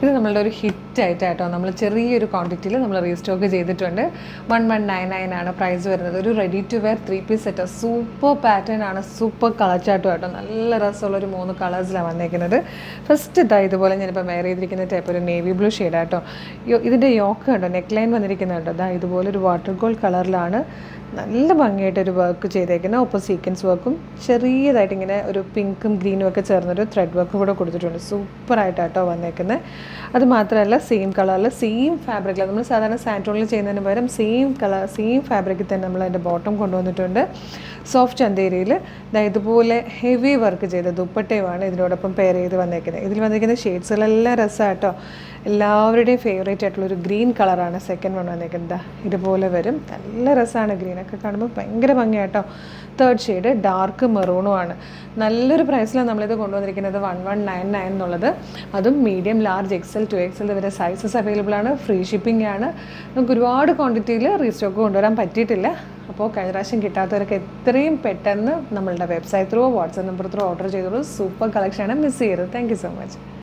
ഇത് നമ്മളുടെ ഒരു ഹിറ്റായിട്ട് കേട്ടോ, നമ്മൾ ചെറിയൊരു ക്വാണ്ടിറ്റിയിൽ നമ്മൾ റീസ്റ്റോക്ക് ചെയ്തിട്ടുണ്ട്. 1199 ആണ് പ്രൈസ് വരുന്നത്. ഒരു ready to wear 3 piece set, super pattern ആണ്, സൂപ്പർ കളർ ചാർട്ടും കേട്ടോ. നല്ല രസമുള്ളൊരു 3 കളേഴ്സിലാണ് വന്നേക്കുന്നത്. ഫസ്റ്റ് ഇതുപോലെ ഞാനിപ്പോൾ വെയർ ചെയ്തിരിക്കുന്ന ടൈപ്പ് ഒരു നേവി ബ്ലൂ ഷെയ്ഡാട്ടോ. ഇതിൻ്റെ യോക്ക് കണ്ടോ, നെക്ക് ലൈൻ വന്നിരിക്കുന്നുണ്ടോ, ഇതുപോലെ ഒരു വാട്ടർ ഗോൾഡ് കളറിലാണ് നല്ല ഭംഗിയായിട്ടൊരു വർക്ക് ചെയ്തേക്കുന്നത്. ഒപ്പം സീക്വൻസ് വർക്കും ചെറിയതായിട്ട് ഇങ്ങനെ ഒരു പിങ്കും ഗ്രീനും ഒക്കെ ചേർന്നൊരു ത്രെഡ് വർക്കും കൂടെ കൊടുത്തിട്ടുണ്ട്. സൂപ്പറായിട്ടാട്ടോ വന്നേക്കുന്നത്. അത് മാത്രമല്ല സെയിം കളറിൽ സെയിം ഫാബ്രിക്കിൽ, നമ്മൾ സാധാരണ സാൻറ്റോണിൽ ചെയ്യുന്നതിന് പകരം സെയിം കളർ സെയിം ഫാബ്രിക്കിൽ തന്നെ നമ്മൾ അതിൻ്റെ ബോട്ടം കൊണ്ടുവന്നിട്ടുണ്ട്. സോഫ്റ്റ് ചന്തേരിയിൽ ഇതുപോലെ ഹെവി വർക്ക് ചെയ്ത ദുപ്പട്ടയുമാണ് ഇതിനോടൊപ്പം പെയർ ചെയ്ത് വന്നേക്കുന്നത്. ഇതിൽ വന്നിരിക്കുന്ന ഷെയ്ഡ്സുകളെല്ലാം രസമാട്ടോ. എല്ലാവരുടെയും ഫേവറേറ്റ് ആയിട്ടുള്ളൊരു ഗ്രീൻ കളറാണ് സെക്കൻഡ് വൺ വന്നേക്കുന്നത്. ഇതുപോലെ വരും, നല്ല രസമാണ്. ഗ്രീനൊക്കെ കാണുമ്പോൾ ഭയങ്കര ഭംഗിയാട്ടോ. തേർഡ് ഷെയ്ഡ് ഡാർക്ക് മെറൂണും ആണ്. നല്ലൊരു പ്രൈസിലാണ് നമ്മളിത് കൊണ്ടുവന്നിരിക്കുന്നത്, 1199 എന്നുള്ളത്. അതും medium, large, XL to XL വരെ സൈസസ് അവൈലബിൾ ആണ്. ഫ്രീ ഷിപ്പിംഗ് ആണ്. നമുക്ക് ഒരുപാട് ക്വാണ്ടിറ്റിയിൽ റീസ്റ്റോക്ക് കൊണ്ടുവരാൻ പറ്റിയിട്ടില്ല. അപ്പോൾ കഴിഞ്ഞ പ്രാവശ്യം കിട്ടാത്തവരൊക്കെ എത്രയും പെട്ടെന്ന് നമ്മളുടെ website through WhatsApp number through order ചെയ്തോളൂ. സൂപ്പർ കളക്ഷനാണ്, മിസ് ചെയ്യരുത്. Thank you so much.